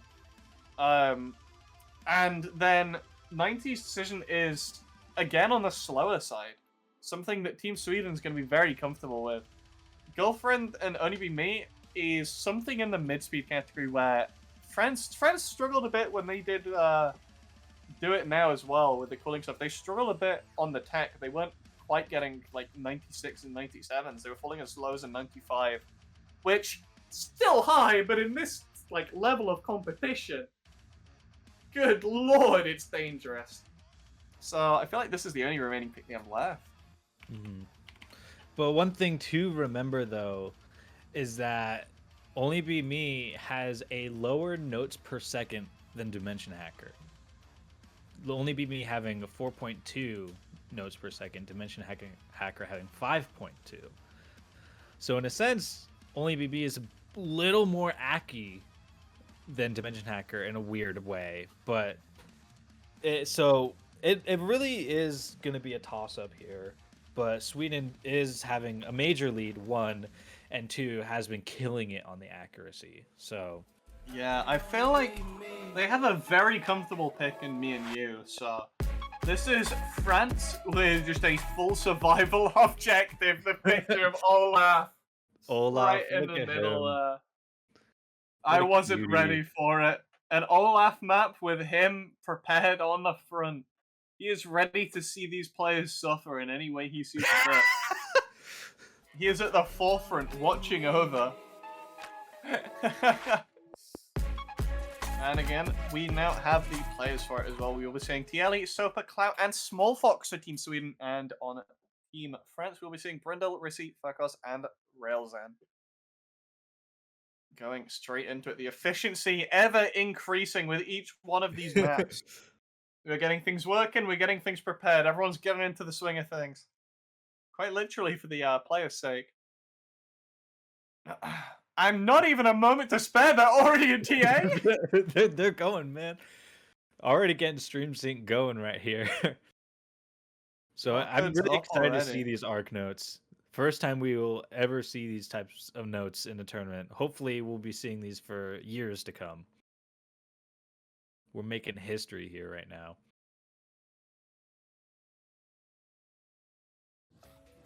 And then 90's decision is, again, on the slower side. Something that Team Sweden's going to be very comfortable with. Girlfriend and Only Be Me is something in the mid-speed category where France struggled a bit when they did do it now as well with the cooling stuff. They struggled a bit on the tech. They weren't quite getting like 96 and 97s. They were falling as low as a 95, which still high, but in this like level of competition, good lord, it's dangerous. So I feel like this is the only remaining pick they have left. Mm-hmm. But one thing to remember though is that Only Be Me has a lower notes per second than Dimension Hacker. Only Be Me having a 4.2 notes per second, Dimension Hacker having 5.2. So in a sense, Only Be Me is a little more acky than Dimension Hacker in a weird way, but it really is going to be a toss-up here. But Sweden is having a major lead, 1, and 2 has been killing it on the accuracy. So yeah, I feel like they have a very comfortable pick in me and you. So this is France with just a full survival objective. The picture of Olaf right in the middle. I wasn't ready for it. An Olaf map with him prepared on the front. He is ready to see these players suffer in any way he sees fit. He is at the forefront, watching over. And again, we now have the players for it as well. We will be seeing TLE, Sopa, Clout, and Small Fox for Team Sweden. And on Team France, we'll be seeing Brindle, Rissi, Fakos, and Railzan. Going straight into it. The efficiency ever increasing with each one of these maps. We're getting things working, we're getting things prepared. Everyone's getting into the swing of things. Quite literally for the players' sake. I'm not even a moment to spare, they're already in TA! they're going, man. Already getting stream sync going right here. So I'm really excited to see these arc notes. First time we will ever see these types of notes in a tournament. Hopefully we'll be seeing these for years to come. We're making history here right now.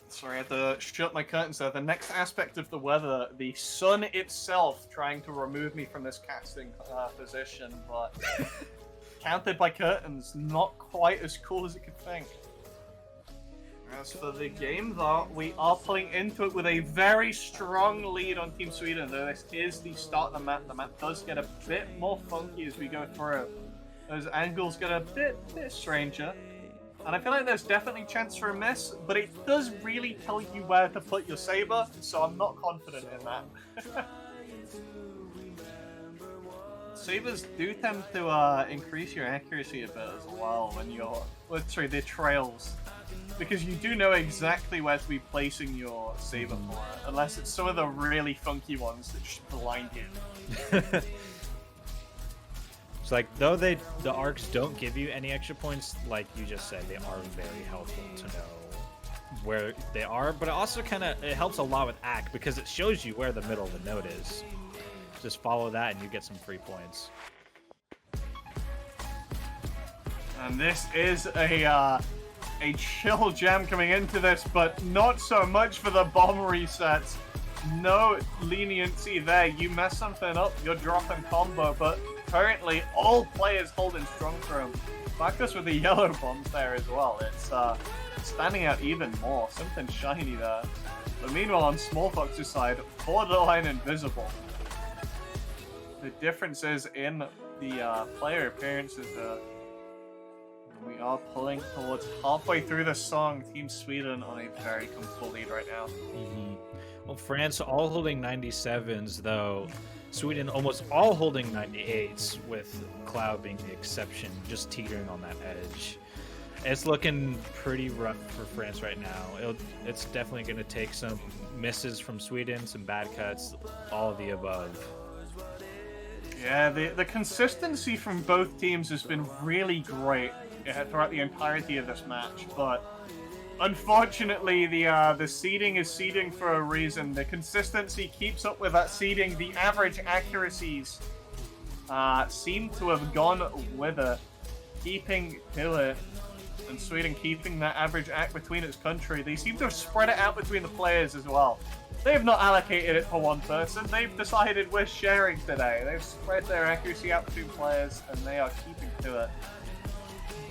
Sorry, I had to shut my curtains there. The next aspect of the weather, the sun itself trying to remove me from this casting position, but countered by curtains, not quite as cool as it could think. As for the game, though, we are pulling into it with a very strong lead on Team Sweden. This is the start of the map. The map does get a bit more funky as we go through. Those angles get a bit stranger. And I feel like there's definitely chance for a miss, but it does really tell you where to put your Saber, so I'm not confident in that. Sabers do tend to increase your accuracy a bit as well when you're... Well, sorry, the trails. Because you do know exactly where to be placing your Saber for it, unless it's some of the really funky ones that just blind you. It's like, though the arcs don't give you any extra points, like you just said, they are very helpful to know where they are, but it also it helps a lot with ACK because it shows you where the middle of the note is. Just follow that and you get some free points. And this is a chill gem coming into this, but not so much for the bomb resets. No leniency there. You mess something up, you're dropping combo, but currently all players holding strong throw. Backus with the yellow bombs there as well. It's standing out even more. Something shiny there. But meanwhile, on Small Fox's side, borderline invisible. The differences in the player appearances we are pulling towards halfway through the song. Team Sweden on a very comfortable lead right now. Well, France all holding 97s, though. Sweden almost all holding 98s, with Cloud being the exception, just teetering on that edge. It's looking pretty rough for France right now. It's definitely going to take some misses from Sweden, some bad cuts, all of the above. Yeah, the consistency from both teams has been really great throughout the entirety of this match, but unfortunately the seeding is seeding for a reason. The consistency keeps up with that seeding. The average accuracies seem to have gone with it, keeping to it, and Sweden keeping that average act between its country. They seem to have spread it out between the players as well. They have not allocated it for one person. They've decided we're sharing today. They've spread their accuracy out between players, and they are keeping to it.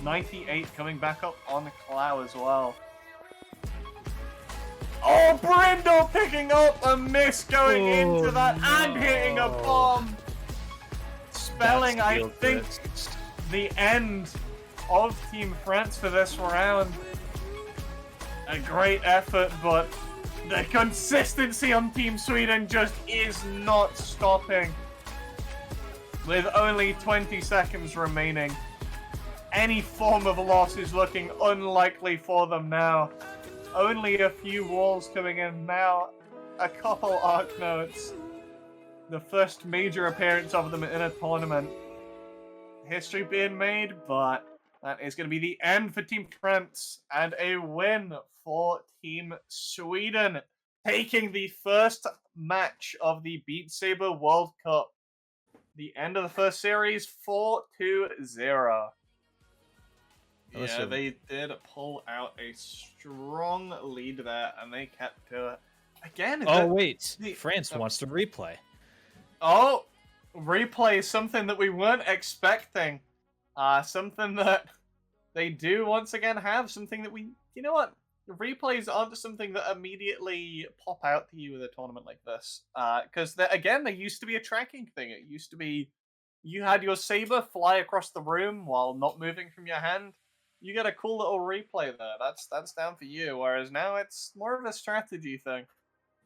98 coming back up on Clow as well. Oh, Brindle picking up a miss going into that and hitting a bomb. Spelling, I think, the end of Team France for this round. A great effort, but the consistency on Team Sweden just is not stopping. With only 20 seconds remaining, any form of loss is looking unlikely for them now. Only a few walls coming in now, a couple arc notes. The first major appearance of them in a tournament. History being made, but that is going to be the end for Team France, and a win for Team Sweden, taking the first match of the Beat Saber World Cup. The end of the first series, 4-0. Yeah, they did pull out a strong lead there, and they kept to it. Again, France wants to replay. Oh, replay is something that we weren't expecting. Something that they do once again have. Something that you know what? Replays aren't something that immediately pop out to you with a tournament like this. Because, again, there used to be a tracking thing. It used to be you had your saber fly across the room while not moving from your hand. You get a cool little replay there. That's down for you. Whereas now it's more of a strategy thing.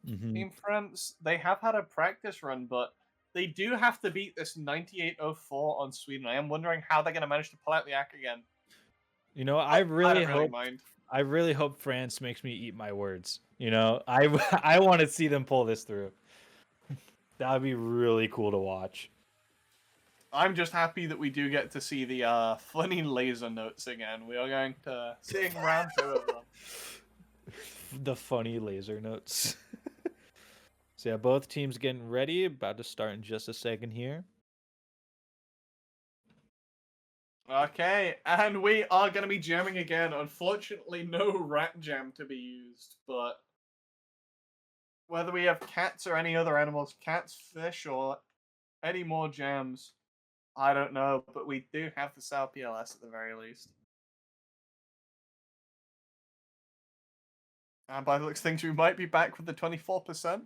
Team France, they have had a practice run, but they do have to beat this 98-04 on Sweden. I am wondering how they're going to manage to pull out the act again. You know, I really hope France makes me eat my words. You know, I want to see them pull this through. That would be really cool to watch. I'm just happy that we do get to see the funny laser notes again. We are going to sing round 2 of them. The funny laser notes. So yeah, both teams getting ready. About to start in just a second here. Okay, and we are going to be jamming again. Unfortunately, no rat jam to be used, but whether we have cats or any other animals, cats, fish, or any more jams, I don't know, but we do have the Sao PLS at the very least. And by the looks of things, we might be back with the 24%.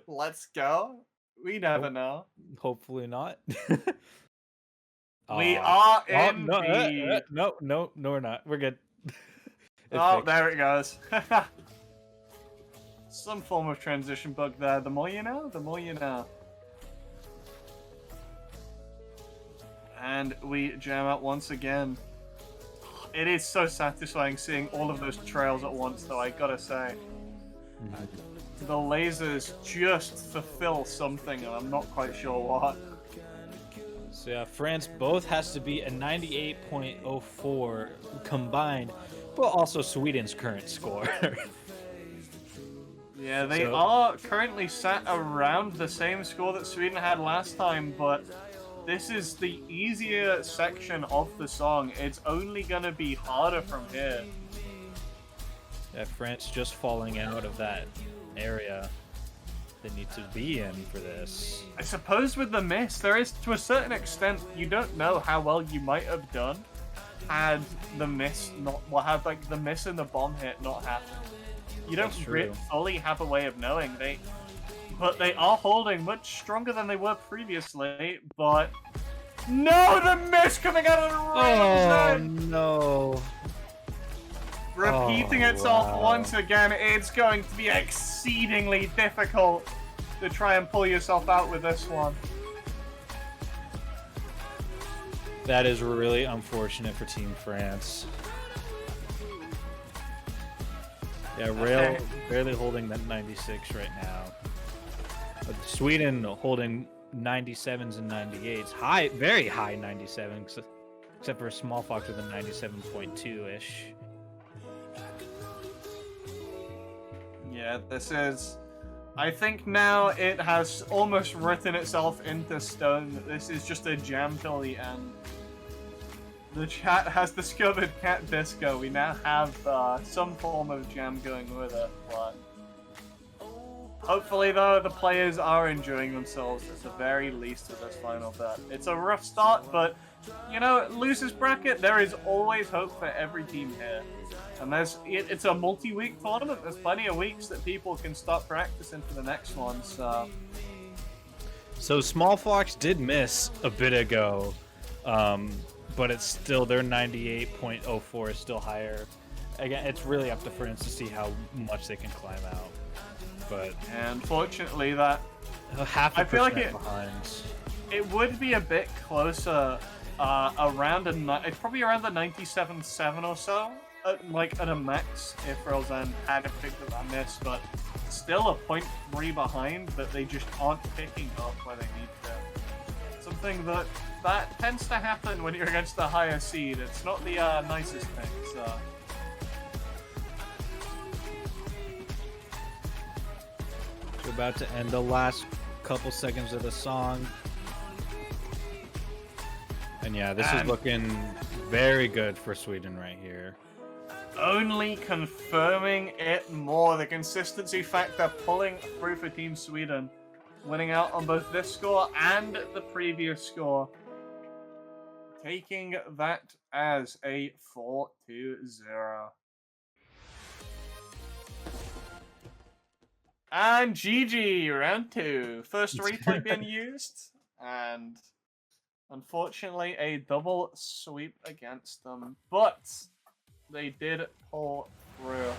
Let's go. We never know. Hopefully not. We are in No, we're not. We're good. Oh, there it goes. Some form of transition bug there. The more you know, the more you know. And we jam out once again. It is so satisfying seeing all of those trails at once, though, I gotta say. the lasers just fulfill something, and I'm not quite sure what. So yeah, France both has to be a 98.04 combined, but also Sweden's current score. Yeah, they So- are currently sat around the same score that Sweden had last time, but this is the easier section of the song. It's only gonna be harder from here. Yeah, France just falling out of that area they need to be in for this. I suppose with the miss, there is, to a certain extent, you don't know how well you might have done had the miss not, well, had like the miss and the bomb hit not happened. You don't That's true. fully have a way of knowing. But they are holding much stronger than they were previously. But no, the miss coming out of the Oh range. no! Repeating Oh, itself wow. once again, it's going to be exceedingly difficult to try and pull yourself out with this one. That is really unfortunate for Team France. Yeah, Rail barely holding that 96 right now. But Sweden holding 97s and 98s. High, very high 97s, except for a Small Fox with a 97.2-ish. Yeah, this is... I think now it has almost written itself into stone that this is just a jam till the end. The chat has discovered Cat Disco. We now have some form of jam going with it, but... Hopefully, though, the players are enjoying themselves at the very least with this final bet. It's a rough start, but, you know, losers bracket, there is always hope for every team here. And it's a multi-week tournament. There's plenty of weeks that people can start practicing for the next one, so... So Small Fox did miss a bit ago, but it's still, their 98.04 is still higher. Again, it's really up to France to see how much they can climb out. But And fortunately, that half a I feel like percent behind. it would be a bit closer, around it's probably around the 97.7 or so, like at a max if Roseanne had picked up that miss, but still a 0.3 behind that they just aren't picking up where they need to. Something that tends to happen when you're against the higher seed. It's not the nicest thing, so. We're about to end the last couple seconds of the song. And yeah, this is looking very good for Sweden right here. Only confirming it more. The consistency factor pulling through for Team Sweden. Winning out on both this score and the previous score. Taking that as a 4-0. And GG, round 2. First replay being used. And unfortunately, a double sweep against them. But they did pull through.